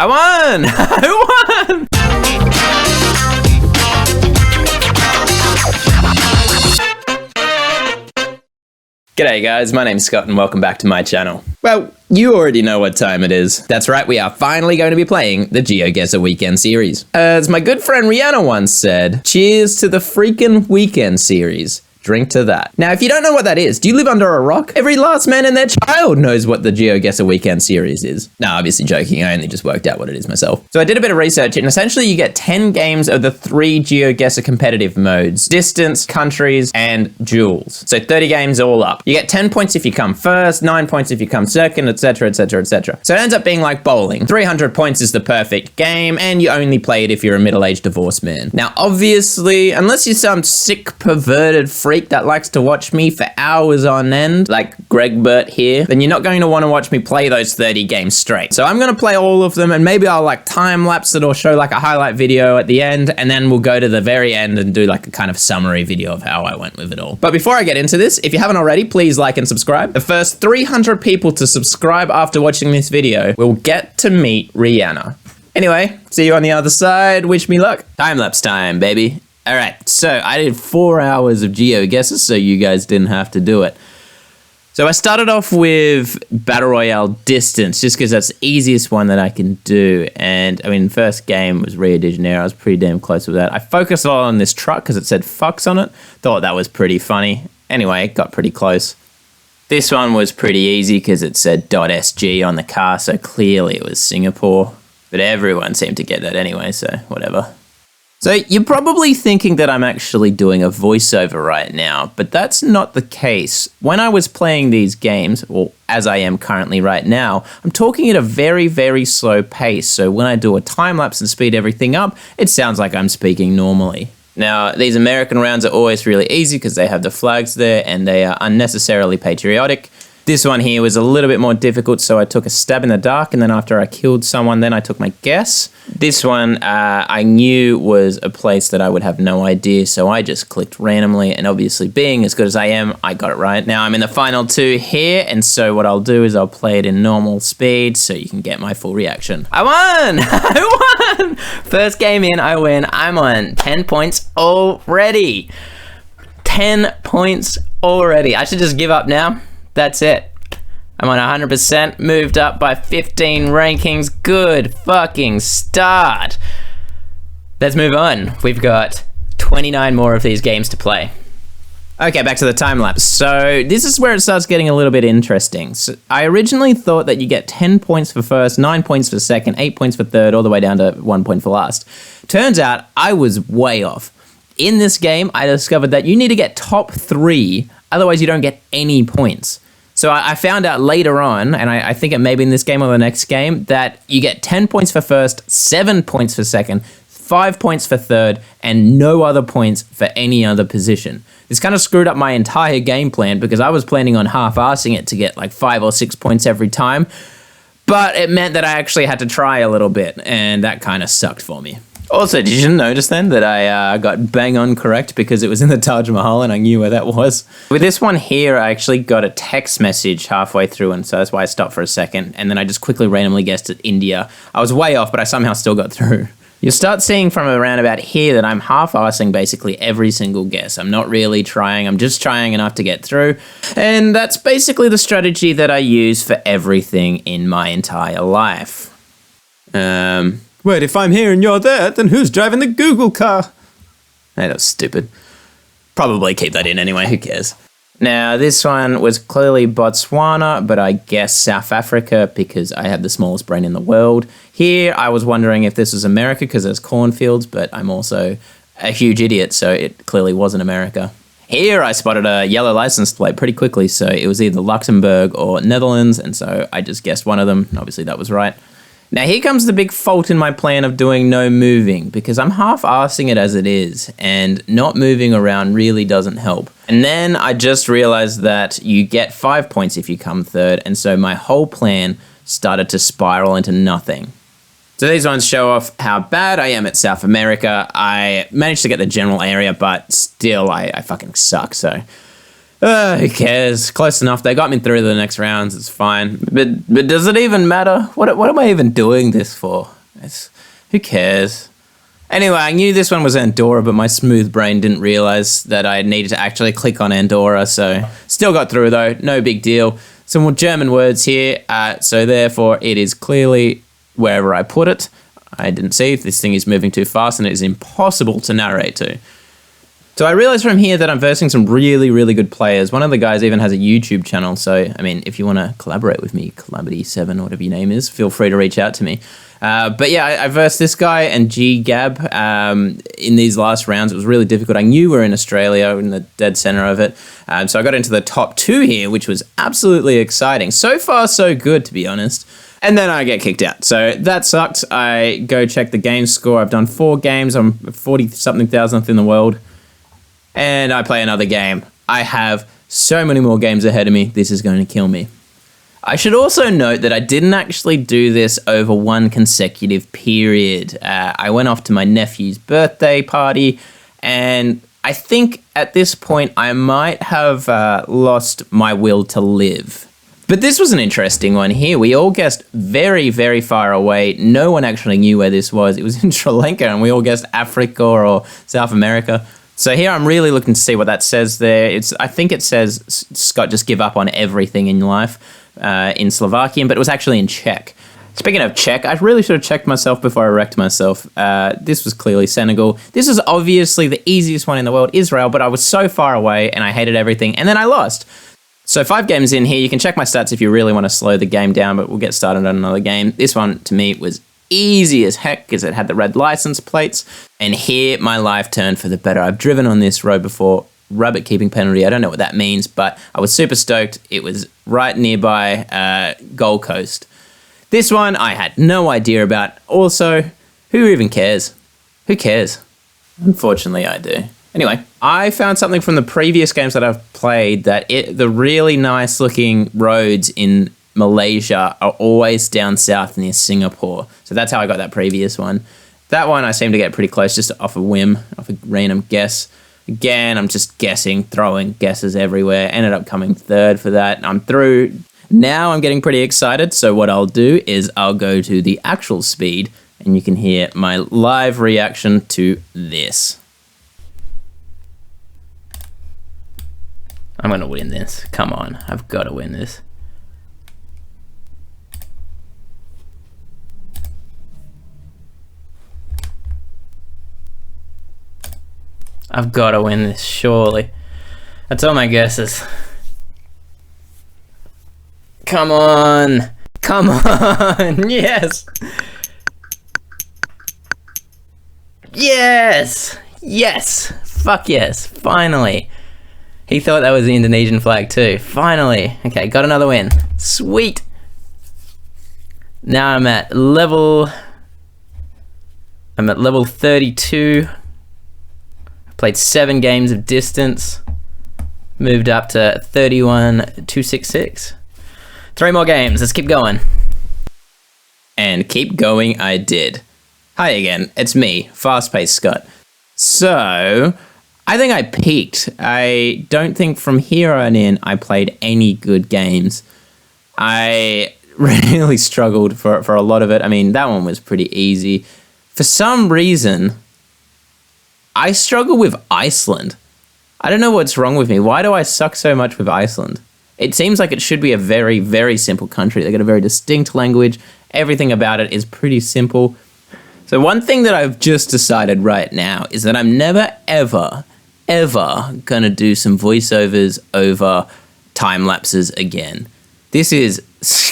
I won! I won! G'day guys, my name's Scott and welcome back to my channel. Well, you already know what time it is. That's right, we are finally going to be playing the GeoGuessr Weekend series. As my good friend Rihanna once said, cheers to the freaking Weekend series. Drink to that. Now, if you don't know what that is, do you live under a rock? Every last man and their child knows what the GeoGuessr Weekend series is. No, obviously joking, I only just worked out what it is myself. So I did a bit of research and essentially you get 10 games of the 3 GeoGuessr competitive modes: distance, countries, and jewels. So 30 games all up. You get 10 points if you come first, 9 points if you come second, etc, etc, etc. So it ends up being like bowling. 300 points is the perfect game and you only play it if you're a middle-aged divorced man. Now, obviously, unless you're some sick, perverted freak that likes to watch me for hours on end, like Greg Burt here, then you're not going to want to watch me play those 30 games straight. So I'm going to play all of them and maybe I'll like time lapse it or show like a highlight video at the end, and then we'll go to the very end and do like a kind of summary video of how I went with it all. But before I get into this, if you haven't already, please like and subscribe. The first 300 people to subscribe after watching this video will get to meet Rihanna. Anyway, see you on the other side. Wish me luck. Time lapse time, baby. All right, so I did 4 hours of GeoGuessr, so you guys didn't have to do it. So I started off with Battle Royale Distance, just because that's the easiest one that I can do. And I mean, first game was Rio de Janeiro. I was pretty damn close with that. I focused a lot on this truck because it said fucks on it. Thought that was pretty funny. Anyway, got pretty close. This one was pretty easy because it said .sg on the car, so clearly it was Singapore. But everyone seemed to get that anyway, so whatever. So you're probably thinking that I'm actually doing a voiceover right now, but that's not the case. When I was playing these games, or as I am currently right now, I'm talking at a very, very slow pace. So when I do a time lapse and speed everything up, it sounds like I'm speaking normally. Now, these American rounds are always really easy because they have the flags there and they are unnecessarily patriotic. This one here was a little bit more difficult, so I took a stab in the dark, and then after I killed someone, then I took my guess. This one I knew was a place that I would have no idea, so I just clicked randomly, and obviously being as good as I am, I got it right. Now I'm in the final 2 here, and so what I'll do is I'll play it in normal speed so you can get my full reaction. I won! I won! First game in, I win. I'm on 10 points already. 10 points already. I should just give up now. That's it. I'm on 100%, moved up by 15 rankings. Good fucking start. Let's move on. We've got 29 more of these games to play. Okay, back to the time lapse. So this is where it starts getting a little bit interesting. So I originally thought that you get 10 points for first, 9 points for second, 8 points for third, all the way down to 1 point for last. Turns out I was way off. In this game, I discovered that you need to get top 3, otherwise you don't get any points. So I found out later on, and I think it may be in this game or the next game, that you get 10 points for first, 7 points for second, 5 points for third, and no other points for any other position. This kind of screwed up my entire game plan because I was planning on half-arsing it to get like 5 or 6 points every time, but it meant that I actually had to try a little bit, and that kind of sucked for me. Also, did you notice then that I got bang on correct because it was in the Taj Mahal and I knew where that was? With this one here, I actually got a text message halfway through, and so that's why I stopped for a second, and then I just quickly randomly guessed it India. I was way off, but I somehow still got through. You'll start seeing from around about here that I'm half-arsing basically every single guess. I'm not really trying, I'm just trying enough to get through, and that's basically the strategy that I use for everything in my entire life. Wait, if I'm here and you're there, then who's driving the Google car? Hey, that was stupid. Probably keep that in anyway, who cares? Now, this one was clearly Botswana, but I guess South Africa because I have the smallest brain in the world. Here, I was wondering if this was America because there's cornfields, but I'm also a huge idiot, so it clearly wasn't America. Here, I spotted a yellow license plate pretty quickly, so it was either Luxembourg or Netherlands, and so I just guessed one of them, and obviously that was right. Now here comes the big fault in my plan of doing no moving, because I'm half-arsing it as it is, and not moving around really doesn't help. And then I just realized that you get 5 points if you come third, and so my whole plan started to spiral into nothing. So these ones show off how bad I am at South America. I managed to get the general area, but still I fucking suck, so Who cares? Close enough. They got me through to the next rounds. It's fine. But does it even matter? What am I even doing this for? Who cares? Anyway, I knew this one was Andorra, but my smooth brain didn't realize that I needed to actually click on Andorra, so still got through though. No big deal. Some more German words here, so therefore it is clearly wherever I put it. I didn't see if this thing is moving too fast and it is impossible to narrate to. So I realized from here that I'm versing some really, really good players. One of the guys even has a YouTube channel. So, I mean, if you want to collaborate with me, Calamity7, whatever your name is, feel free to reach out to me. But yeah, I versed this guy and G-Gab in these last rounds. It was really difficult. I knew we were in Australia, in the dead center of it. So I got into the top 2 here, which was absolutely exciting. So far, so good, to be honest. And then I get kicked out. So that sucked. I go check the game score. I've done 4 games. I'm 40-something thousandth in the world. And I play another game. I have so many more games ahead of me. This is going to kill me. I should also note that I didn't actually do this over one consecutive period. I went off to my nephew's birthday party, and I think at this point I might have lost my will to live. But this was an interesting one here. We all guessed very, very far away. No one actually knew where this was. It was in Sri Lanka, and we all guessed Africa or South America. So here I'm really looking to see what that says there. I think it says, Scott, just give up on everything in life in Slovakian, but it was actually in Czech. Speaking of Czech, I really should have checked myself before I wrecked myself. This was clearly Senegal. This is obviously the easiest one in the world, Israel, but I was so far away and I hated everything, and then I lost. So 5 games in here. You can check my stats if you really want to slow the game down, but we'll get started on another game. This one, to me, was easy as heck because it had the red license plates, and here my life turned for the better. I've driven on this road before. Rabbit keeping penalty, I don't know what that means, but I was super stoked. It was right nearby Gold Coast. This one I had no idea about. Also, who even cares? Who cares? Unfortunately, I do. Anyway, I found something from the previous games that I've played that the really nice looking roads in Malaysia are always down south near Singapore. So that's how I got that previous one. That one I seem to get pretty close just off a whim, off a random guess. Again, I'm just guessing, throwing guesses everywhere. Ended up coming 3rd for that. I'm through. Now I'm getting pretty excited. So what I'll do is I'll go to the actual speed and you can hear my live reaction to this. I'm going to win this. Come on. I've got to win this. I've got to win this, surely. That's all my guesses. Come on. Come on. Yes. Yes. Yes. Fuck yes. Finally. He thought that was the Indonesian flag too. Finally. Okay, got another win. Sweet. Now I'm at level 32. Played 7 games of distance. Moved up to 31,266. 3 more games. Let's keep going. And keep going I did. Hi again. It's me, Fast-Paced Scott. So, I think I peaked. I don't think from here on in I played any good games. I really struggled for a lot of it. I mean, that one was pretty easy. For some reason, I struggle with Iceland. I don't know what's wrong with me. Why do I suck so much with Iceland? It seems like it should be a very, very simple country. They've got a very distinct language. Everything about it is pretty simple. So one thing that I've just decided right now is that I'm never, ever, ever going to do some voiceovers over time lapses again. This is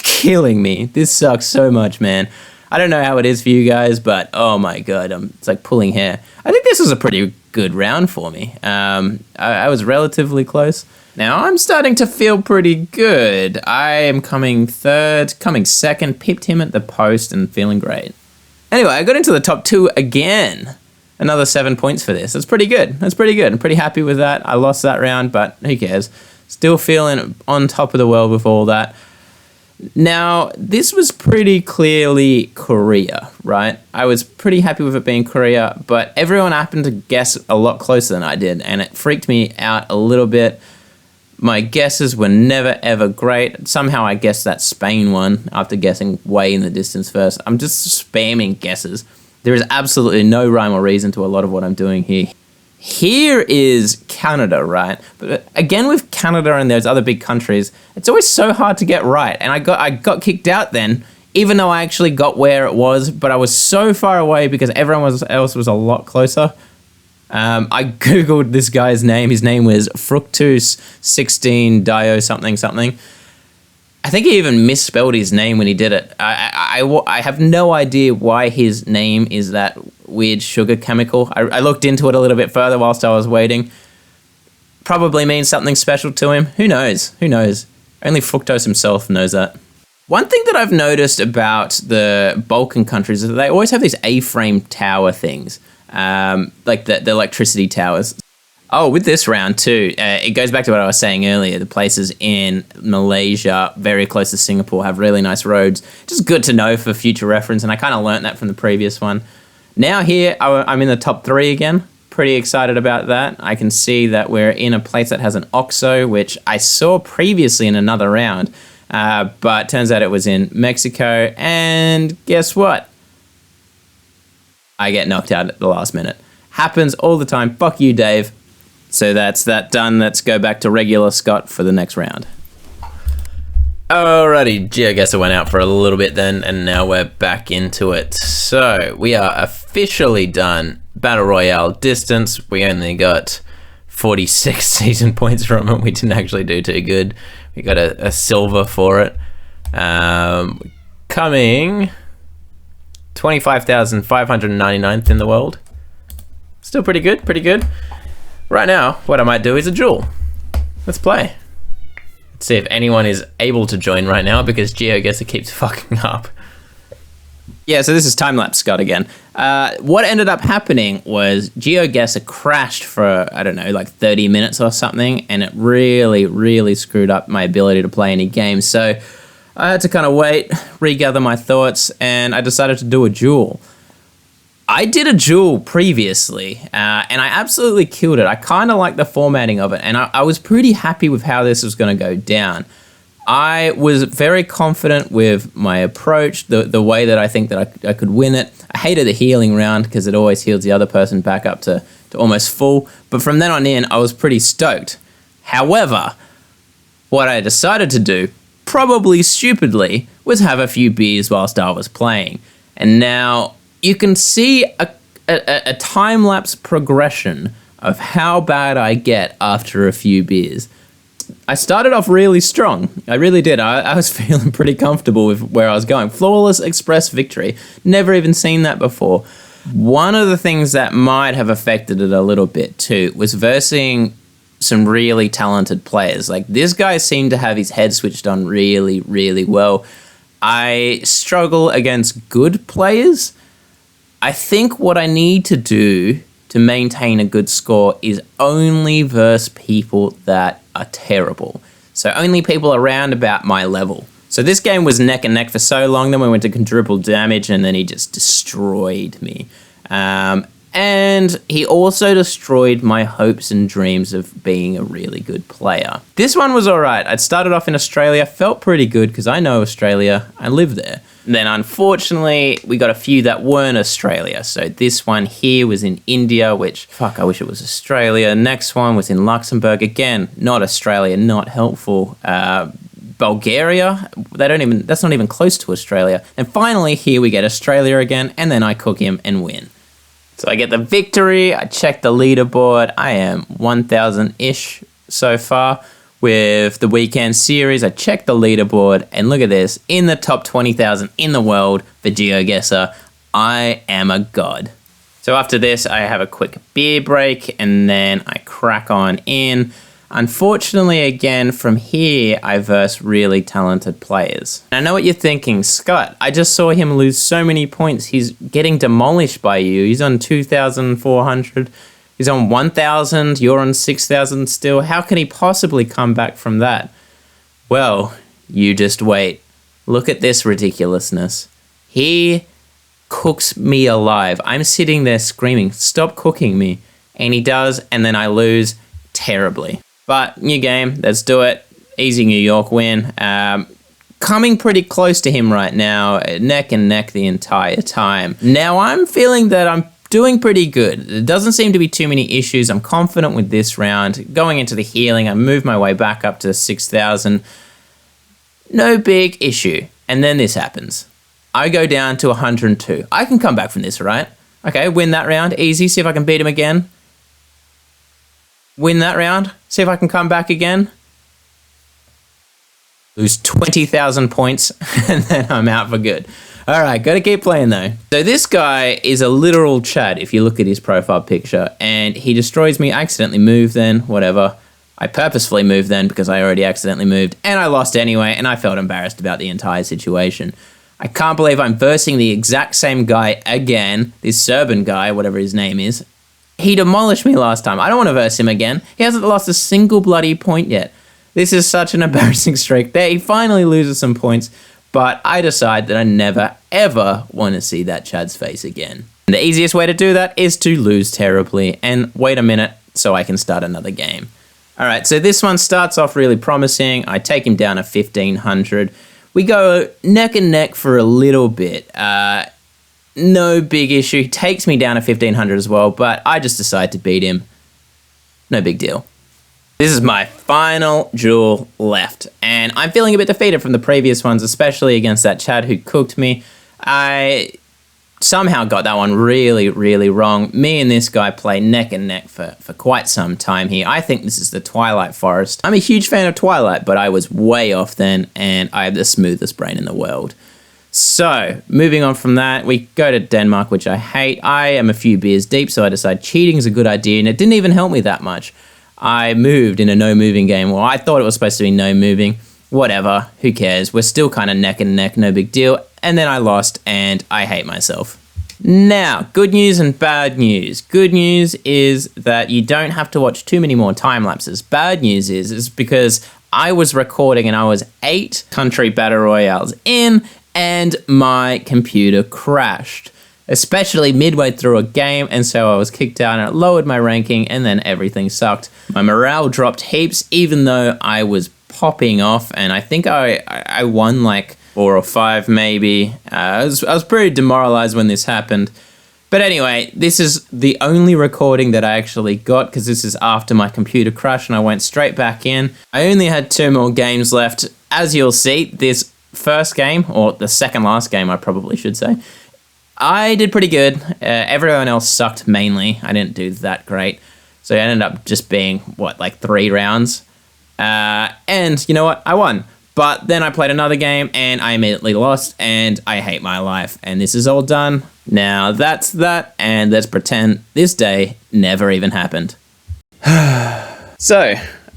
killing me. This sucks so much, man. I don't know how it is for you guys, but oh my god, it's like pulling hair. I think this was a pretty good round for me. I was relatively close. Now I'm starting to feel pretty good. I am coming 3rd, coming 2nd, pipped him at the post and feeling great. Anyway, I got into the top 2 again. Another 7 points for this. That's pretty good. That's pretty good. I'm pretty happy with that. I lost that round, but who cares? Still feeling on top of the world with all that. Now, this was pretty clearly Korea, right? I was pretty happy with it being Korea, but everyone happened to guess a lot closer than I did, and it freaked me out a little bit. My guesses were never ever great. Somehow I guessed that Spain one after guessing way in the distance first. I'm just spamming guesses. There is absolutely no rhyme or reason to a lot of what I'm doing here. Here is Canada, right? But again, with Canada and those other big countries, it's always so hard to get right. And I got kicked out then, even though I actually got where it was, but I was so far away because everyone else was a lot closer. I googled this guy's name. His name was Fructus 16 Dio something something. I think he even misspelled his name when he did it. I have no idea why his name is that weird sugar chemical. I looked into it a little bit further whilst I was waiting. Probably means something special to him. Who knows? Who knows? Only Fructose himself knows that. One thing that I've noticed about the Balkan countries is that they always have these A-frame tower things. Like the electricity towers. Oh, with this round too, it goes back to what I was saying earlier. The places in Malaysia, very close to Singapore, have really nice roads. Just good to know for future reference, and I kind of learnt that from the previous one. Now here, I'm in the top 3 again. Pretty excited about that. I can see that we're in a place that has an OXXO, which I saw previously in another round, but turns out it was in Mexico, and guess what? I get knocked out at the last minute. Happens all the time. Fuck you, Dave. So that's that done. Let's go back to regular Scott for the next round. Alrighty, GeoGuessr went out for a little bit then, and now we're back into it. So we are officially done. Battle Royale distance. We only got 46 season points from it. We didn't actually do too good. We got a silver for it. Coming 25,599th in the world. Still pretty good, pretty good. Right now, what I might do is a duel. Let's play. Let's see if anyone is able to join right now because GeoGuessr keeps fucking up. Yeah, so this is time-lapse Scott again. What ended up happening was GeoGuessr crashed for, I don't know, like 30 minutes or something, and it really, really screwed up my ability to play any games. So I had to kind of wait, regather my thoughts, and I decided to do a duel. I did a duel previously, and I absolutely killed it. I kind of like the formatting of it, and I was pretty happy with how this was going to go down. I was very confident with my approach, the way that I think that I could win it. I hated the healing round because it always heals the other person back up to almost full, but from then on in, I was pretty stoked. However, what I decided to do, probably stupidly, was have a few beers whilst I was playing. And now you can see a time-lapse progression of how bad I get after a few beers. I started off really strong. I really did. I was feeling pretty comfortable with where I was going. Flawless express victory. Never even seen that before. One of the things that might have affected it a little bit too was versing some really talented players. Like, this guy seemed to have his head switched on really, really well. I struggle against good players. I think what I need to do to maintain a good score is only verse people that are terrible. So only people around about my level. So this game was neck and neck for so long, then we went to quadruple damage, and then he just destroyed me. And he also destroyed my hopes and dreams of being a really good player. This one was alright. I'd started off in Australia, felt pretty good because I know Australia, I live there. Then unfortunately, we got a few that weren't Australia. So this one here was in India, which, fuck, I wish it was Australia. Next one was in Luxembourg. Again, not Australia, not helpful. Bulgaria, that's not even close to Australia. And finally, here we get Australia again, and then I cook him and win. So I get the victory, I check the leaderboard, I am 1,000-ish so far with the weekend series. I check the leaderboard, and look at this, in the top 20,000 in the world for GeoGuessr. I am a god. So after this, I have a quick beer break, and then I crack on in. Unfortunately, again, from here, I verse really talented players. And I know what you're thinking, Scott, I just saw him lose so many points. He's getting demolished by you. He's on 2,400. He's on 1,000. You're on 6,000 still. How can he possibly come back from that? Well, you just wait. Look at this ridiculousness. He cooks me alive. I'm sitting there screaming, stop cooking me. And he does, and then I lose terribly. But new game, let's do it. Easy New York win. Coming pretty close to him right now, neck and neck the entire time. Now I'm feeling that I'm doing pretty good. There doesn't seem to be too many issues. I'm confident with this round. Going into the healing, I move my way back up to 6,000. No big issue. And then this happens. I go down to 102. I can come back from this, right? Okay, win that round. Easy. See if I can beat him again. Win that round. See if I can come back again. Lose 20,000 points, and then I'm out for good. All right, got to keep playing though. So this guy is a literal Chad if you look at his profile picture, and he destroys me. I accidentally moved then, whatever. I purposefully moved then because I already accidentally moved, and I lost anyway, and I felt embarrassed about the entire situation. I can't believe I'm versing the exact same guy again, this Serbian guy, whatever his name is. He demolished me last time. I don't want to verse him again. He hasn't lost a single bloody point yet. This is such an embarrassing streak. There, he finally loses some points, but I decide that I never, ever want to see that Chad's face again. And the easiest way to do that is to lose terribly and wait a minute so I can start another game. All right, so this one starts off really promising. I take him down to 1,500. We go neck and neck for a little bit. No big issue. He takes me down to 1,500 as well, but I just decide to beat him. No big deal. This is my final duel left, and I'm feeling a bit defeated from the previous ones, especially against that Chad who cooked me. I somehow got that one really, really wrong. Me and this guy play neck and neck for quite some time here. I think this is the Twilight Forest. I'm a huge fan of Twilight, but I was way off then, and I have the smoothest brain in the world. So, moving on from that, we go to Denmark, which I hate. I am a few beers deep, so I decide cheating is a good idea, and it didn't even help me that much. I moved in a no-moving game. Well, I thought it was supposed to be no-moving. Whatever, who cares? We're still kind of neck and neck, no big deal. And then I lost, and I hate myself. Now, good news and bad news. Good news is that you don't have to watch too many more time lapses. Bad news is because I was recording and I was 8 country battle royales in, and my computer crashed. Especially midway through a game, and so I was kicked out and it lowered my ranking, and then everything sucked. My morale dropped heaps, even though I was popping off, and I think I won like 4 or 5 maybe. I was pretty demoralized when this happened. But anyway, this is the only recording that I actually got, because this is after my computer crashed and I went straight back in. I only had 2 more games left. As you'll see, this first game, or the second last game I probably should say, I did pretty good. Everyone else sucked mainly. I didn't do that great. So it ended up just being, like 3 rounds. And you know what? I won. But then I played another game and I immediately lost, and I hate my life. And this is all done. Now that's that, and let's pretend this day never even happened. So,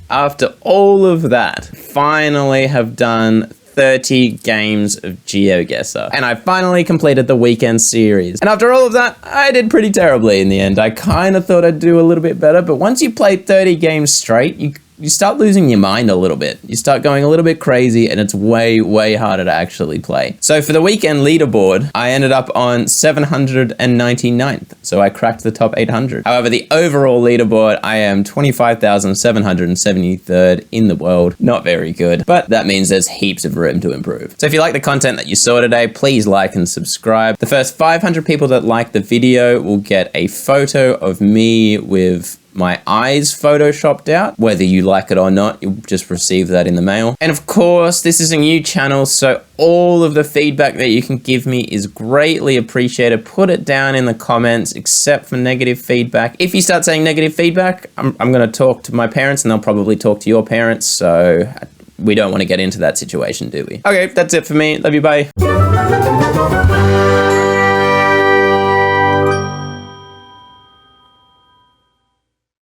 after all of that, finally have done 30 games of GeoGuessr, and I finally completed the weekend series. And after all of that, I did pretty terribly in the end. I kind of thought I'd do a little bit better, but once you play 30 games straight, you start losing your mind a little bit. You start going a little bit crazy, and it's way, way harder to actually play. So for the weekend leaderboard, I ended up on 799th, so I cracked the top 800. However, the overall leaderboard, I am 25,773rd in the world. Not very good, but that means there's heaps of room to improve. So if you like the content that you saw today, please like and subscribe. The first 500 people that like the video will get a photo of me with my eyes photoshopped out. Whether you like it or not, you'll just receive that in the mail. And of course, this is a new channel, so all of the feedback that you can give me is greatly appreciated. Put it down in the comments, except for negative feedback. If you start saying negative feedback, I'm going to talk to my parents, and they'll probably talk to your parents, so we don't want to get into that situation, do we? Okay, that's it for me. Love you, bye.